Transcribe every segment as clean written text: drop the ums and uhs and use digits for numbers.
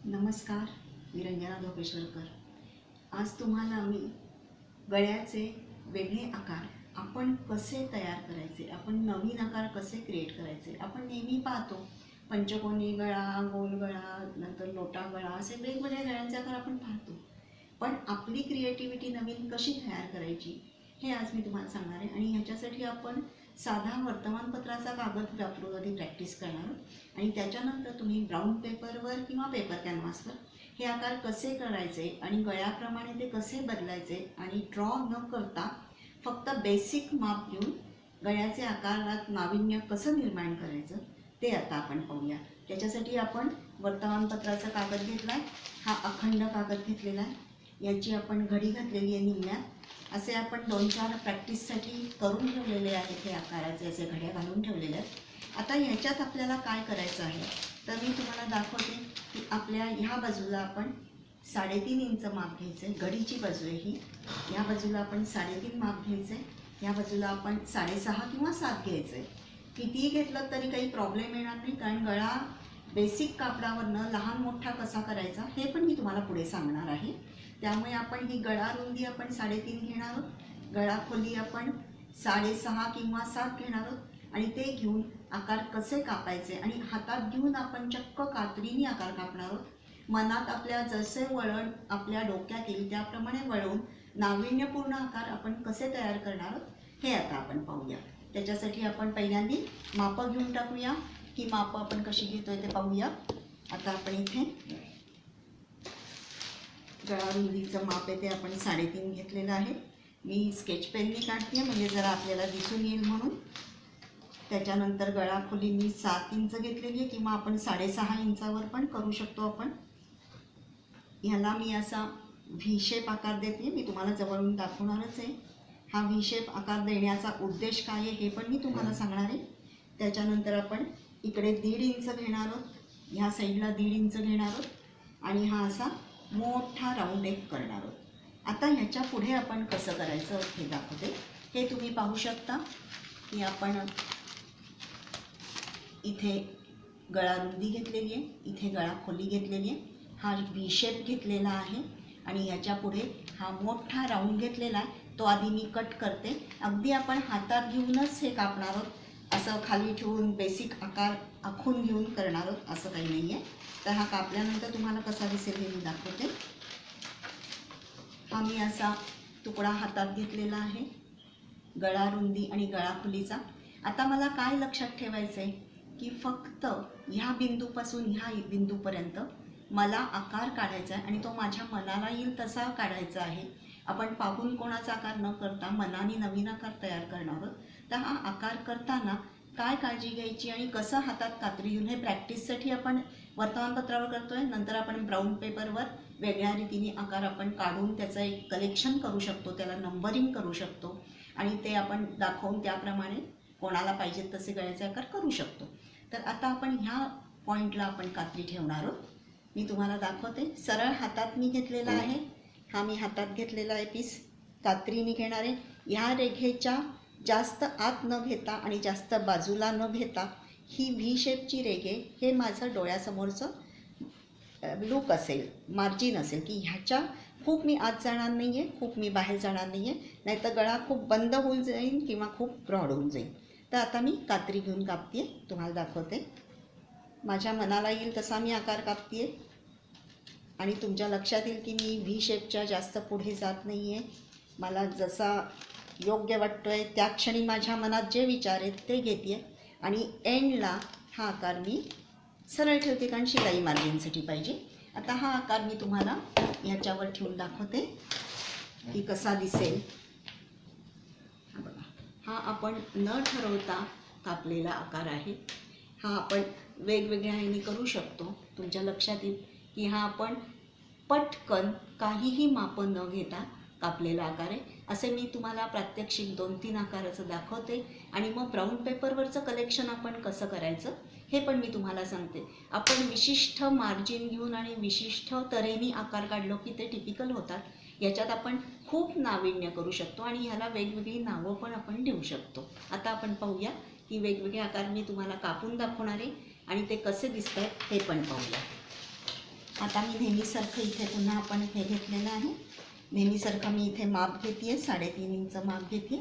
नमस्कार, मी रंजना धोपेश्वरकर। आज तुम्हाला मी गळ्याचे वेगळे आकार आपण कसे तयार करायचे, आपण नवीन आकार कसे क्रिएट करायचे। आपण नेहमी पाहतो पंचकोनी गळा, गोल गळा, नंतर लोटा गळा, असे वेगवेगळे गळ्यांचे आकार आपण पाहतो। पण आपली क्रिएटिव्हिटी नवीन कशी तयार करायची हे आज मी तुम्हाला सांगणार आहे। आणि ह्याच्यासाठी आपण साधा वर्तमानपत्राचा कागद वापरून आधी प्रॅक्टिस करणार आहोत आणि त्याच्यानंतर तुम्ही ब्राऊन पेपरवर किंवा पेपर कॅनव्हासवर हे आकार कसे करायचे आणि गळ्याप्रमाणे ते कसे बदलायचे आणि ड्रॉ न करता फक्त बेसिक माप घेऊन गळ्याचे आकारात नाविन्य कसं निर्माण करायचं ते आता आपण पाहूया। त्याच्यासाठी आपण वर्तमानपत्राचा कागद घेतला आहे, हा अखंड कागद घेतलेला आहे, याची आपण घडी घातलेली आहे निम्म्यात। असे आपण 2-4 प्रॅक्टिससाठी करून ठेवलेले आहेत, हे आकाराचे असे घड्या घालून ठेवलेले आहेत। आता ह्याच्यात आपल्याला काय करायचं आहे तर मी तुम्हाला दाखवते की आपल्या ह्या बाजूला आपण 3.5 इंच माप घ्यायचं आहे, घडीची बाजू आहे ही। या बाजूला आपण 3.5 माप घ्यायचं आहे, या बाजूला आपण 6.5 किंवा 7 घ्यायचं आहे। कितीही घेतलं तरी काही प्रॉब्लेम येणार नाही, कारण गळा बेसिक कापडावरनं लहान मोठा कसा करायचा हे पण मी तुम्हाला पुढे सांगणार आहे। त्यामुळे आपण ही गळा रुंदी आपण 3.5 घेणार आहोत, गळा खोली आपण 6.5 किंवा 7 घेणार आहोत आणि ते घेऊन आकार कसे कापायचे आणि हातात घेऊन आपण चक्क कात्रीने आकार कापणार आहोत। मनात आपल्या जसे वळण आपल्या डोक्यात येईल त्याप्रमाणे वळवून नाविन्यपूर्ण आकार आपण कसे तयार करणार आहोत हे आता आपण पाहूया। त्याच्यासाठी आपण पहिल्यांदा मापं घेऊन टाकूया, ही मापं आपण कशी घेतोय ते पाहूया। आता आपण इथे गळा रुंदीचं माप आहे ते आपण 3.5 घेतलेलं आहे। मी स्केच पेनने काढते म्हणजे जरा आपल्याला दिसून येईल म्हणून। त्याच्यानंतर गळा खोली मी 7 इंच घेतलेली आहे किंवा आपण 6.5 इंचावर पण करू शकतो आपण। ह्याला मी असा व्ही शेप आकार देते, मी तुम्हाला जवळून दाखवणारच आहे। हा व्ही शेप आकार देण्याचा उद्देश काय आहे हे पण मी तुम्हाला सांगणार आहे। त्याच्यानंतर आपण इकडे 1.5 इंच घेणार आहोत, ह्या साईडला 1.5 इंच घेणार आहोत आणि हा असा मोठा राऊंड एक करणार आहोत। आता ह्याच्या पुढे आपण कसं करायचं हे दाखवते। हे तुम्ही पाहू शकता की आपण इथे गळा रुंदी घेतलेली आहे, इथे गळा खोली घेतलेली आहे, हा व्ही शेप घेतलेला आहे आणि याच्या पुढे हा मोठा राऊंड घेतलेला आहे। तो आधी मी कट करते, अगदी आपण हातात घेऊनच हे कापणार आहोत, असं खाली ठेवून बेसिक आकार आखून घेऊन करणार आहोत असं काही नाही आहे। तर हा कापल्यानंतर तुम्हाला कसा दिसेल हे मी दाखवते। हा मी असा तुकडा हातात घेतलेला आहे गळा रुंदी आणि गळा खोलीचा। आता मला काय लक्षात ठेवायचं आहे की फक्त ह्या बिंदूपासून ह्या बिंदूपर्यंत मला आकार काढायचा आहे आणि तो माझ्या मनाला येईल तसा काढायचा आहे। आपण पाहून कोणाचा आकार न करता मनाने नवीन आकार तयार करणार आहोत। तर हा आकार करताना काय काळजी घ्यायची आणि कसं हातात कात्री घेऊन हे प्रॅक्टिससाठी आपण वर्तमानपत्रावर करतोय। नंतर आपण ब्राऊन पेपरवर वेगळ्या रीतीने आकार आपण काढून त्याचं एक कलेक्शन करू शकतो, त्याला नंबरिंग करू शकतो आणि ते आपण दाखवून त्याप्रमाणे कोणाला पाहिजे तसे गळ्याचे आकार करू शकतो। तर आता आपण ह्या पॉईंटला आपण कात्री ठेवणार आहोत, मी तुम्हाला दाखवते। सरळ हातात मी घेतलेला आहे, हा मी हातात घेतलेला आहे पीस, कात्रीने घेणार आहे। ह्या रेघेच्या जास्त आत न घेता आणि जास्त बाजूला न घेता ही व्ही शेपची रेघे हे माझं डोळ्यासमोरचं लूक असेल, मार्जिन असेल की ह्याच्या खूप मी आत जाणार नाही आहे, खूप मी बाहेर जाणार नाही आहे, नाहीतर गळा खूप बंद होऊन जाईल किंवा खूप ब्रॉड होऊन जाईल। तर आता मी कात्री घेऊन कापते, तुम्हाला दाखवते। माझ्या मनाला येईल तसा मी आकार कापते आणि तुमच्या लक्षात येईल की मी व्ही शेपच्या जास्त पुढे जात नाही आहे। मला जसा योग्य वाटतो आहे त्या क्षणी माझ्या मनात जे विचार आहेत ते घेते आणि एंडला हा आकार मी सरळ ठेवते, कारण शिलाई मार्जिनसाठी पाहिजे। आता हा आकार मी तुम्हाला ह्याच्यावर ठेवून दाखवते की कसा दिसेल। हा बघा, हा आपण न ठरवता कापलेला आकार आहे। हा आपण वेगवेगळ्या ह्याने करू शकतो। तुमच्या लक्षात येईल की हा आपण पटकन काहीही मापं न घेता कापलेला आकार आहे। असे मी तुम्हाला प्रात्यक्षिक 2-3 आकाराचं दाखवते आणि मग ब्राऊन पेपरवरचं कलेक्शन आपण कसं करायचं हे पण मी तुम्हाला सांगते। आपण विशिष्ट मार्जिन घेऊन आणि विशिष्ट तऱ्हेने आकार काढलो की ते टिपिकल होतात। याच्यात आपण खूप नाविन्य करू शकतो आणि ह्याला वेगवेगळी नावं पण आपण देऊ शकतो। आता आपण पाहूया की वेगवेगळे आकार मी तुम्हाला कापून दाखवणार आहे आणि ते कसे दिसतात हे पण पाहूया। आता मी नेहमीसारखं इथे पुन्हा आपण हे घेतलेलं आहे. नेहमीसारखं मी इथे माप घेते, 3.5 इंच माप घेते.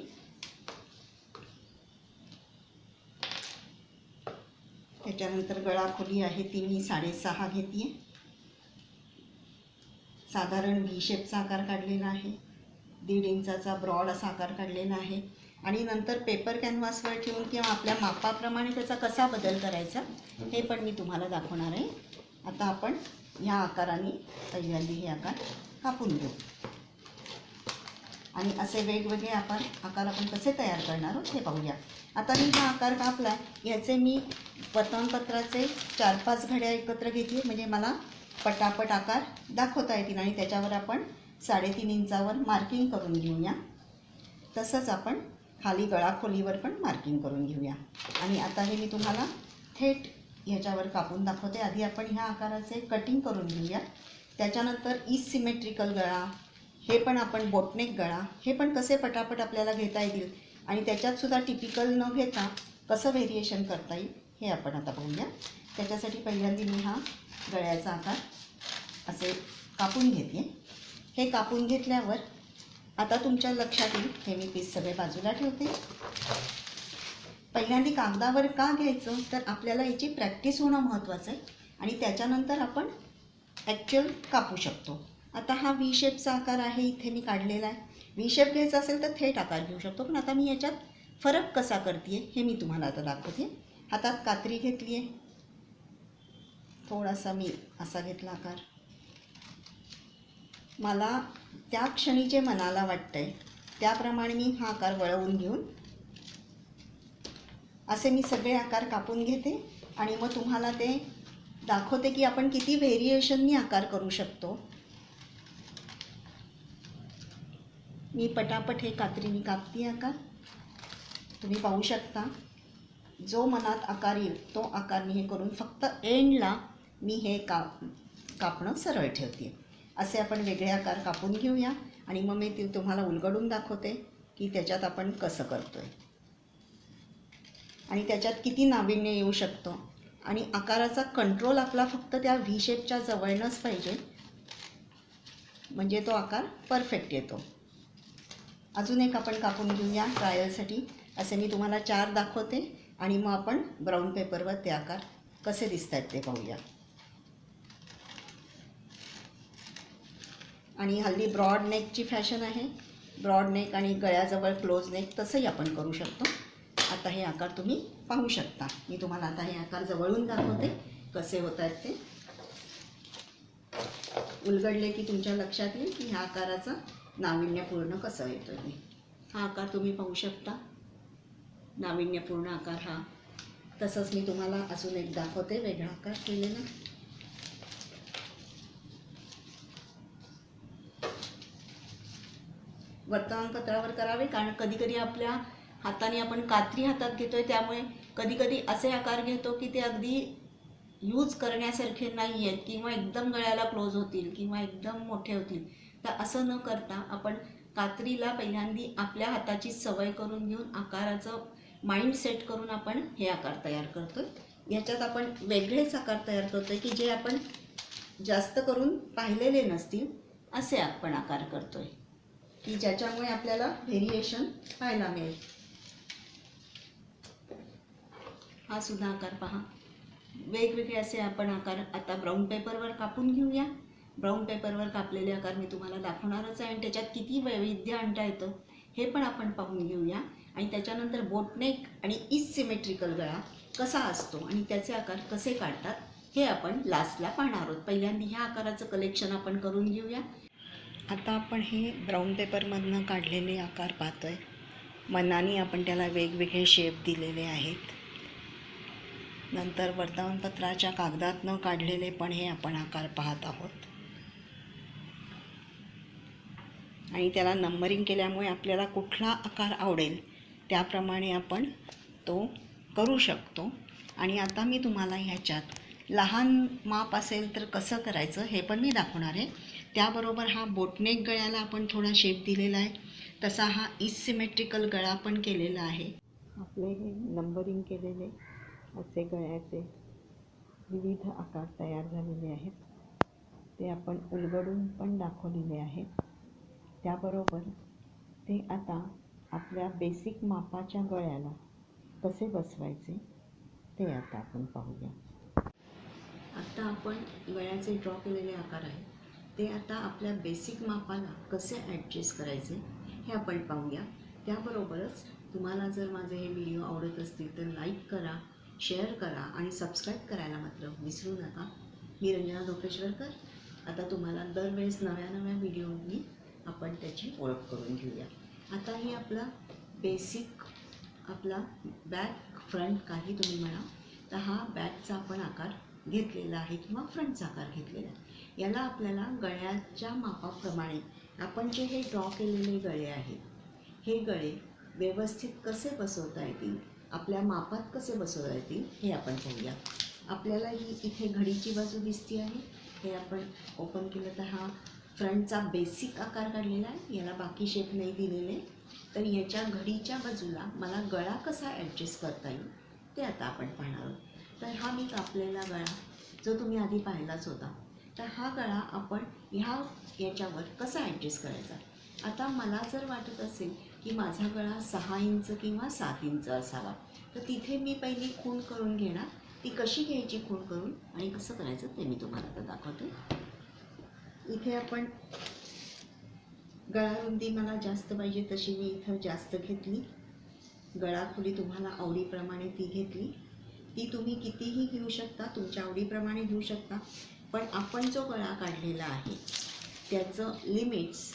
त्याच्यानंतर गळा खोली आहे ती मी 6.5 घेते. साधारण व्ही शेपचा आकार काढलेला आहे. 1.5 इंचाचा ब्रॉड असा आकार काढलेला आहे. आणि नंतर पेपर कॅनव्हासवर ठेवून किंवा आपल्या मापाप्रमाणे त्याचा कसा बदल करायचा हे पण मी तुम्हाला दाखवणार आहे. आता आपण ह्या आकाराने पहिल्यांदा हे आकार कापून घेऊ आणि असे वेगवेगळे आकार आपण कसे तयार करणार आहोत हे पाहूया. आता मी हा आकार कापला, ह्याचे मी वर्तमानपत्राचे 4-5 घड्या एकत्र घेतली, म्हणजे मला पटापट आकार दाखवता येतील आणि त्याच्यावर आपण 3.5 इंचावर मार्किंग करून घेऊया. तसंच आपण खाली गळाखोलीवर पण मार्किंग करून घेऊया. आणि आता हे मी तुम्हाला थेट ह्याच्यावर कापून दाखवते. आधी आपण ह्या आकाराचे कटिंग करून घेऊया. त्याच्यानंतर सिमेट्रिकल गळा, हे पण आपण बोटनेक गळा, हे पण कसे पटापट आपल्याला घेता येतील आणि त्याच्यातसुद्धा टिपिकल न घेता कसं व्हेरिएशन करता येईल हे आपण आता पाहूया. त्याच्यासाठी पहिल्यांदा मी हा गळ्याचा आकार असे कापून घेते. हे कापून घेतल्यावर आता तुमच्या लक्षात येईल, हे मी पीस सगळे बाजूला ठेवते. पहिल्यांदा कागदावर का घ्यायचं तर आपल्याला याची प्रॅक्टिस होणं महत्त्वाचं आहे आणि त्याच्यानंतर आपण ॲक्च्युअल कापू शकतो. आता हा व्ही शेपचा आकार आहे, इथे मी काढलेला आहे. व्ही शेप घ्यायचा असेल तर थेट आकार घेऊ शकतो, पण आता मी याच्यात फरक कसा करते हे मी तुम्हाला आता दाखवते. हातात कात्री घेतली आहे, थोडासा मी असा घेतला आकार. मला त्या क्षणी जे मनाला वाटतंय त्याप्रमाणे मी हा आकार वळवून घेऊन असे मी सगळे आकार कापून घेते आणि मग तुम्हाला ते दाखवते की आपण किती व्हेरिएशननी आकार करू शकतो. मी पटापट हे कात्रीने कापते आकार. तुम्ही पाहू शकता, जो मनात आकार येईल तो आकार मी हे करून फक्त एंडला मी हे कापणं सरळ ठेवते. असे आपण वेगळे आकार कापून घेऊया आणि मग मी ते तुम्हाला उलगडून दाखवते की त्याच्यात आपण कसं करतो आहे आणि त्याच्यात किती नाविन्य येऊ शकतो. आणि आकाराचा कंट्रोल आपला फक्त त्या व्ही शेपच्या जवळनंच पाहिजे, म्हणजे तो आकार परफेक्ट येतो. अजून एक आपण कापून घेऊया ट्रायलसाठी. असे मी तुम्हाला 4 दाखवते आणि मग आपण ब्राऊन पेपरवर ते आकार कसे दिसत आहेत ते पाहूया. आणि हल्ली ब्रॉड नेकची फॅशन आहे. ब्रॉड नेक आणि गळ्याजवळ क्लोज नेक तसंही आपण करू शकतो. आता हे आकार तुम्ही पाहू शकता. मी तुम्हाला आता हे आकार जवळून दाखवते कसे होत आहेत ते. उलगडले की तुमच्या लक्षात येईल की ह्या आकाराचं नाविन्यपूर्ण कसं येतो आहे. हा आकार तुम्ही पाहू शकता, नाविन्यपूर्ण आकार हा. तसंच मी तुम्हाला अजून एक दाखवते वेगळा आकार केलेला. वर्तमानपत्रावर करावे, कारण कधीकधी आपल्या हाताने आपण कात्री हातात घेतोय, त्यामुळे कधीकधी असे आकार घेतो की ते अगदी यूज करण्यासारखे नाही आहेत किंवा एकदम गळ्याला क्लोज होतील किंवा एकदम मोठे होतील. तर असं न करता आपण कात्रीला पहिल्यांदा आपल्या हाताची सवय करून घेऊन आकाराचं माइंड सेट करून आपण हे आकार तयार करतोय. याच्यात आपण वेगळेच आकार तयार करतोय की जे आपण जास्त करून पाहिलेले नसतील असे आपण आकार करतोय की ज्याच्यामुळे आपल्याला व्हेरिएशन पाहायला मिळेल. हा सुद्धा आकार पहा. वेगवेगळे असे आपण आकार आता ब्राऊन पेपरवर कापून घेऊया. ब्राऊन पेपरवर कापलेले आकार मी तुम्हाला दाखवणारच आहे आणि त्याच्यात किती वैविध्य आणता येतं हे पण आपण पाहून घेऊया. आणि त्याच्यानंतर बोटनेक आणि सिमेट्रिकल गळा कसा असतो आणि त्याचे आकार कसे काढतात हे आपण लास्टला पाहणार आहोत. पहिल्यांदा ह्या आकाराचं कलेक्शन आपण करून घेऊया. आता आपण हे ब्राऊन पेपरमधनं काढलेले आकार पाहतोय. मनाने आपण त्याला वेगवेगळे शेप दिलेले आहेत. नंतर वर्तमानपत्राच्या कागदातनं काढलेले पण हे आपण आकार पाहत आहोत. आणि त्याला नंबरिंग केल्यामुळे आपल्याला कुठला आकार आवडेल त्याप्रमाणे आपण तो करू शकतो. आणि आता मी तुम्हाला ह्याच्यात लहान माप असेल तर कसं करायचं हे पण मी दाखवणार आहे. त्याबरोबर हा बोटनेक गळ्याला आपण थोडा शेप दिलेला आहे, तसा हा सिमेट्रिकल गळा पण केलेला आहे. आपले हे नंबरिंग केलेले असे गळ्याचे विविध आकार तयार झालेले आहेत. ते आपण उलगडून पण दाखवलेले आहे. त्याबरोबर ते आता आपल्या बेसिक मापाच्या गळ्याला कसे बसवायचे ते आता आपण पाहूया. आता आपण गळ्याचे ड्रॉ केलेले आकार आहे ते आता आपल्या बेसिक मापाला कसे ॲडजस्ट करायचे हे आपण पाहूया. त्याबरोबरच तुम्हाला जर माझे हे व्हिडिओ आवडत असतील तर लाईक करा, शेअर करा आणि सबस्क्राईब करायला मात्र विसरू नका. मी रंजना धोपेश्वरकर. आता तुम्हाला दरवेळेस नव्या नव्या व्हिडिओनी आपण त्याची ओळख करून घेऊया. आता ही आपला बेसिक आपला बॅक फ्रंट काही तुम्ही म्हणा, तर हा बॅकचा आपण आकार घेतलेला आहे किंवा फ्रंटचा आकार घेतलेला आहे. याला आपल्याला गळ्याच्या मापाप्रमाणे आपण जे हे ड्रॉ केलेले गळे आहेत हे गळे व्यवस्थित कसे बसवता येतील, आपल्या मापात कसे बसवता येतील हे आपण पाहूया. आपल्याला ही इथे घडीची बाजू दिसती आहे. हे आपण ओपन केलं तर हा फ्रंटचा बेसिक आकार काढलेला आहे. याला बाकी शेप नाही दिलेले. तर याच्या घडीच्या बाजूला मला गळा कसा ॲडजस्ट करता येईल ते आता आपण पाहणार आहोत. तर हा मी कापलेला गळा जो तुम्ही आधी पाहिलाच होता, तर हा गळा आपण याच्यावर कसा ॲडजस्ट करायचा. आता मला जर वाटत असेल की माझा गळा 6 इंच किंवा 7 इंच असावा, तर तिथे मी पहिली खूण करून घेणार. ती कशी घ्यायची खूण करून आणि कसं करायचं ते मी तुम्हाला आता दाखवते. इथे आपण गळा रुंदी मला जास्त पाहिजे तशी मी इथं जास्त घेतली. गळा खोली तुम्हाला आवडीप्रमाणे ती घेतली. ती तुम्ही कितीही घेऊ शकता, तुमच्या आवडीप्रमाणे घेऊ शकता. पण आपण जो गळा काढलेला आहे त्याचं लिमिट्स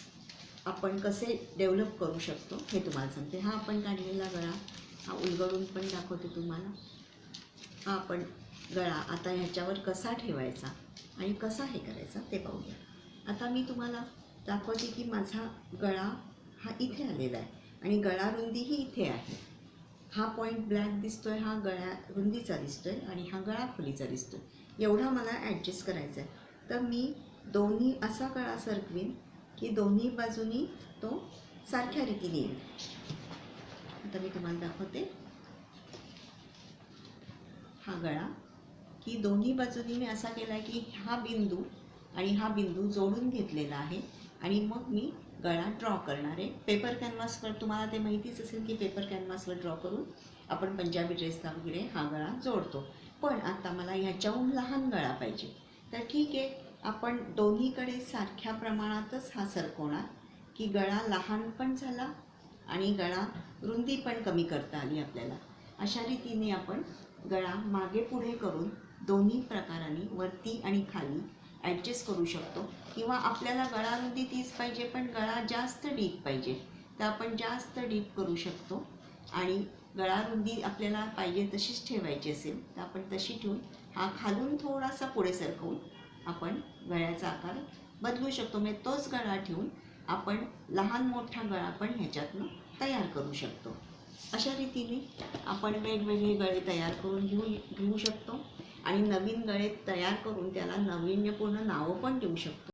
आपण कसे डेव्हलप करू शकतो हे तुम्हाला सांगते. हा आपण काढलेला गळा हा उलगडून पण दाखवते तुम्हाला. हा आपण गळा आता ह्याच्यावर कसा ठेवायचा आणि कसा हे करायचा ते पाहूया. आता मी तुम्हाला दाखवते की माझा गळा हा इथे आलेला आहे आणि गळा रुंदीही इथे आहे. हा पॉईंट ब्लॅक दिसतोय, हा गळ्या रुंदीचा दिसतोय आणि हा गळा खोलीचा दिसतोय. एवढा मला ॲडजस्ट करायचा आहे. तर मी दोन्ही असा गळा सरकवीन की दोन्ही बाजूनी तो सारख्या रीतीने येईल. आता मी तुम्हाला दाखवते. हा गळा की दोन्ही बाजूनी मी असा केला आहे की हा बिंदू आणि हा बिंदू जोडून घेतलेला आहे आणि मग मी गळा ड्रॉ करणार आहे. पेपर कॅनव्हासवर तुम्हाला ते माहितीच असेल की पेपर कॅनव्हासवर ड्रॉ करून आपण पंजाबी ड्रेसला वगैरे हा गळा जोडतो. पण आता मला ह्याच्याहून लहान गळा पाहिजे. तर ठीक आहे, आपण दोन्हीकडे सारख्या प्रमाणातच हा सरकवणार की गळा लहान पण झाला आणि गळा रुंदी पण कमी करता आली आपल्याला. अशा रीतीने आपण गळा मागे पुढे करून दोन्ही प्रकारांनी वरती आणि खाली ॲडजस्ट करू शकतो. किंवा आपल्याला गळा रुंदी तीच पाहिजे पण गळा जास्त डीप पाहिजे तर आपण जास्त डीप करू शकतो. आणि गळा रुंदी आपल्याला पाहिजे तशीच ठेवायची असेल तर आपण तशी ठेवून हा खालून थोडासा पुढे सरकवून आपण गळ्याचा आकार बदलू शकतो. म्हणजे तोच गळा ठेवून आपण लहान मोठा गळा पण ह्याच्यातनं तयार करू शकतो. अशा रीतीने आपण वेगवेगळे गळे तयार करून घेऊ शकतो आणि नवीन गळे तयार करून त्याला नाविन्यपूर्ण नावं पण देऊ शकतो.